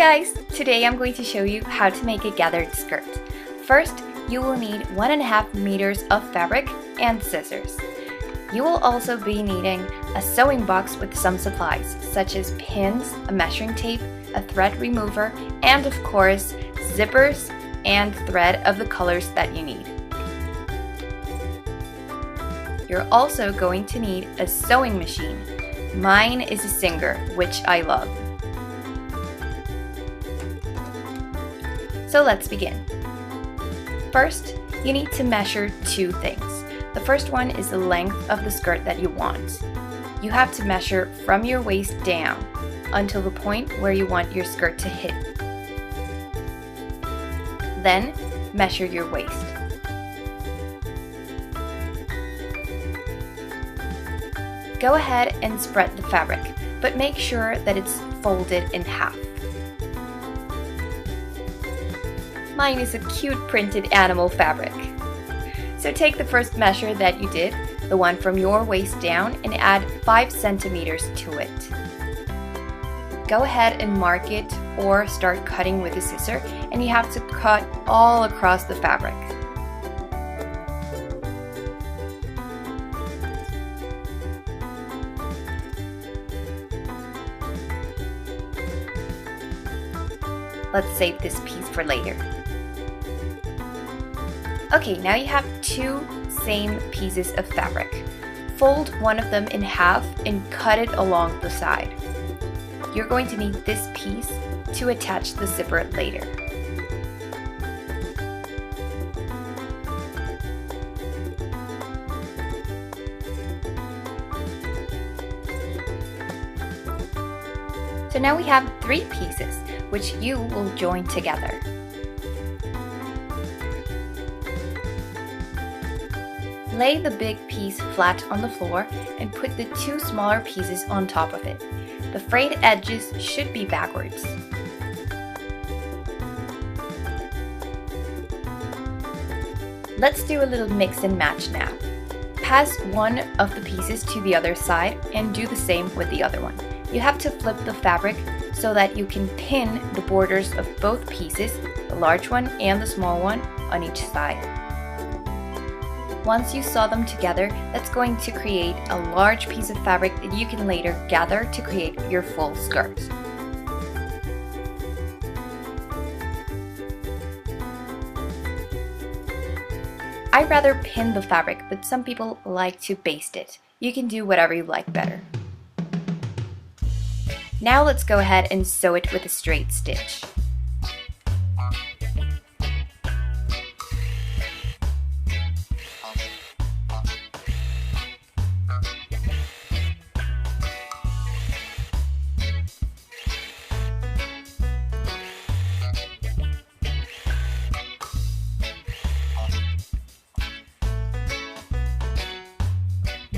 guys! Today I'm going to show you how to make a gathered skirt. First, you will need 1.5 meters of fabric and scissors. You will also be needing a sewing box with some supplies such as pins, a measuring tape, a thread remover, and of course, zippers and thread of the colors that you need. You're also going to need a sewing machine. Mine is a Singer, which I love. So let's begin. First, you need to measure two things. The first one is the length of the skirt that you want. You have to measure from your waist down until the point where you want your skirt to hit. Then, measure your waist. Go ahead and spread the fabric, but make sure that it's folded in half. Mine is a cute printed animal fabric. So take the first measure that you did, the one from your waist down, and add 5 centimeters to it. Go ahead and mark it or start cutting with a scissor, and you have to cut all across the fabric. Let's save this piece for later. Okay, now you have two same pieces of fabric. Fold one of them in half and cut it along the side. You're going to need this piece to attach the zipper later. So now we have 3 pieces, which you will join together. Lay the big piece flat on the floor and put the 2 smaller pieces on top of it. The frayed edges should be backwards. Let's do a little mix and match now. Pass one of the pieces to the other side and do the same with the other one. You have to flip the fabric so that you can pin the borders of both pieces, the large one and the small one, on each side. Once you sew them together, that's going to create a large piece of fabric that you can later gather to create your full skirt. I rather pin the fabric, but some people like to baste it. You can do whatever you like better. Now let's go ahead and sew it with a straight stitch.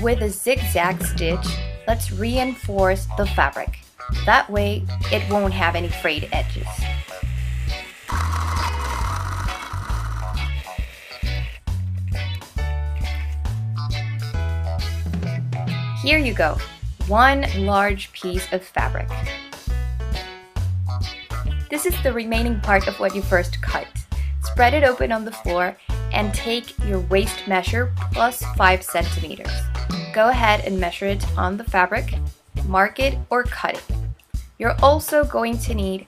With a zigzag stitch, let's reinforce the fabric. That way, it won't have any frayed edges. Here you go, one large piece of fabric. This is the remaining part of what you first cut. Spread it open on the floor and take your waist measure plus 5 centimeters. Go ahead and measure it on the fabric, mark it or cut it. You're also going to need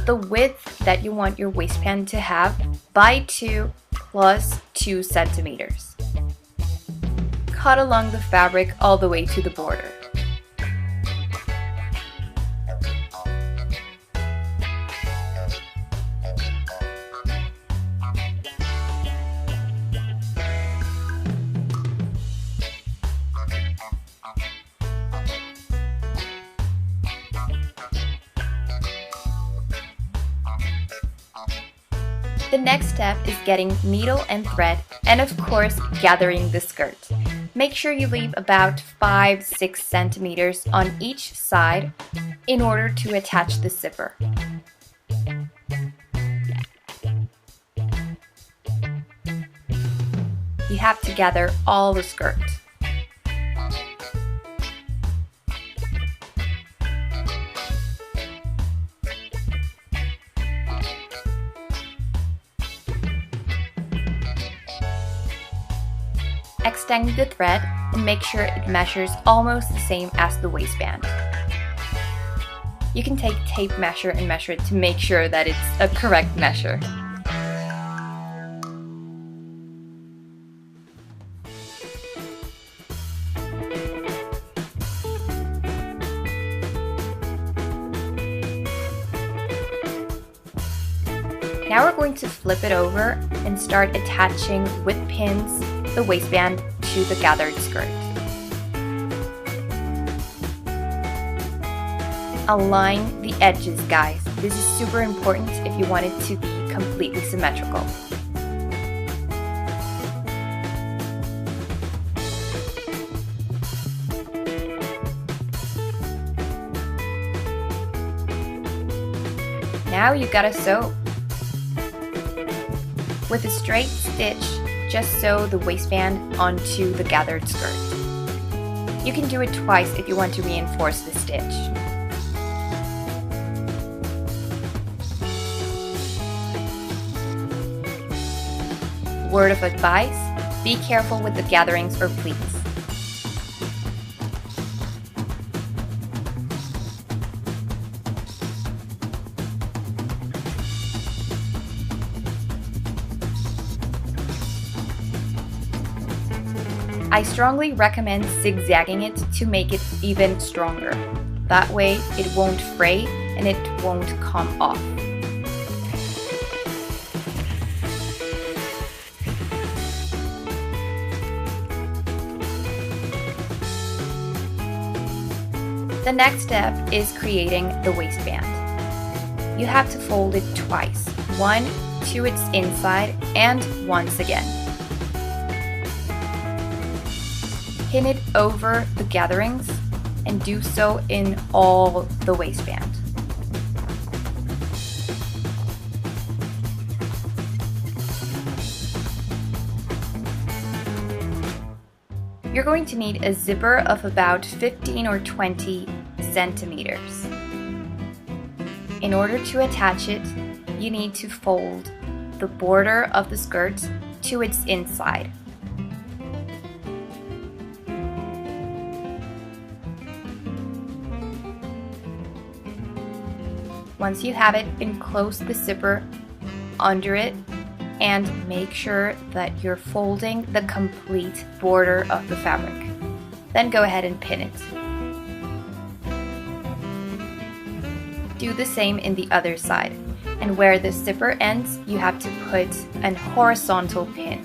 the width that you want your waistband to have by 2 plus 2 centimeters. Cut along the fabric all the way to the border. The next step is getting needle and thread and of course gathering the skirt. Make sure you leave about 5-6 centimeters on each side in order to attach the zipper. You have to gather all the skirt. Extend the thread and make sure it measures almost the same as the waistband. You can take tape measure and measure it to make sure that it's a correct measure. Now we're going to flip it over and start attaching with pins the waistband to the gathered skirt. Align the edges, guys. This is super important if you want it to be completely symmetrical. Now you gotta sew. With a straight stitch, just sew the waistband onto the gathered skirt. You can do it twice if you want to reinforce the stitch. Word of advice, be careful with the gatherings or pleats. I strongly recommend zigzagging it to make it even stronger. That way it won't fray and it won't come off. The next step is creating the waistband. You have to fold it twice, one to its inside and once again. Pin it over the gatherings and do so in all the waistband. You're going to need a zipper of about 15 or 20 centimeters. In order to attach it, you need to fold the border of the skirt to its inside. Once you have it, enclose the zipper under it and make sure that you're folding the complete border of the fabric. Then go ahead and pin it. Do the same in the other side, and where the zipper ends, you have to put an horizontal pin.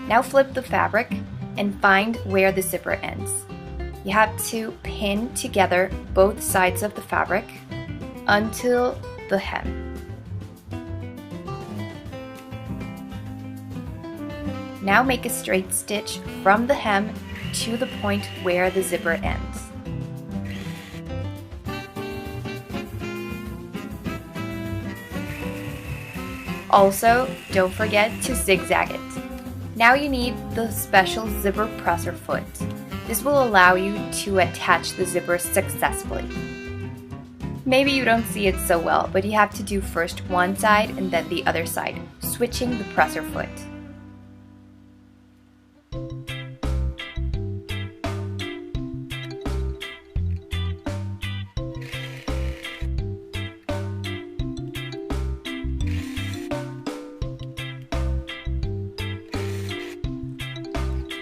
Now flip the fabric and find where the zipper ends. You have to pin together both sides of the fabric until the hem. Now make a straight stitch from the hem to the point where the zipper ends. Also, don't forget to zigzag it. Now you need the special zipper presser foot. This will allow you to attach the zipper successfully. Maybe you don't see it so well, but you have to do first one side and then the other side, switching the presser foot.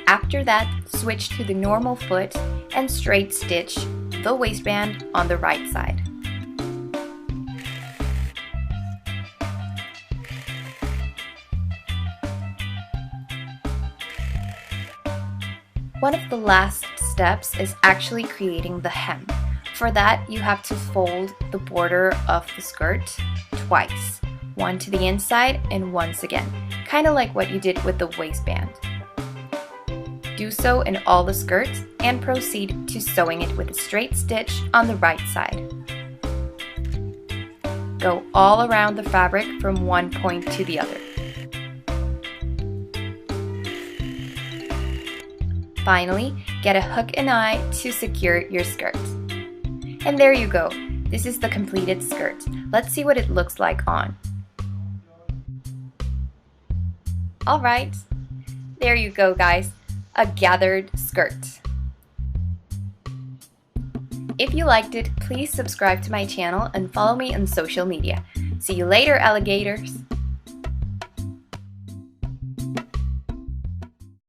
After that, switch to the normal foot and straight stitch the waistband on the right side. One of the last steps is actually creating the hem. For that, you have to fold the border of the skirt twice, one to the inside and once again, kind of like what you did with the waistband. Do so in all the skirts and proceed to sewing it with a straight stitch on the right side. Go all around the fabric from one point to the other. Finally, get a hook and eye to secure your skirt. And there you go. This is the completed skirt. Let's see what it looks like on. Alright, there you go guys, a gathered skirt. If you liked it, please subscribe to my channel and follow me on social media. See you later, alligators!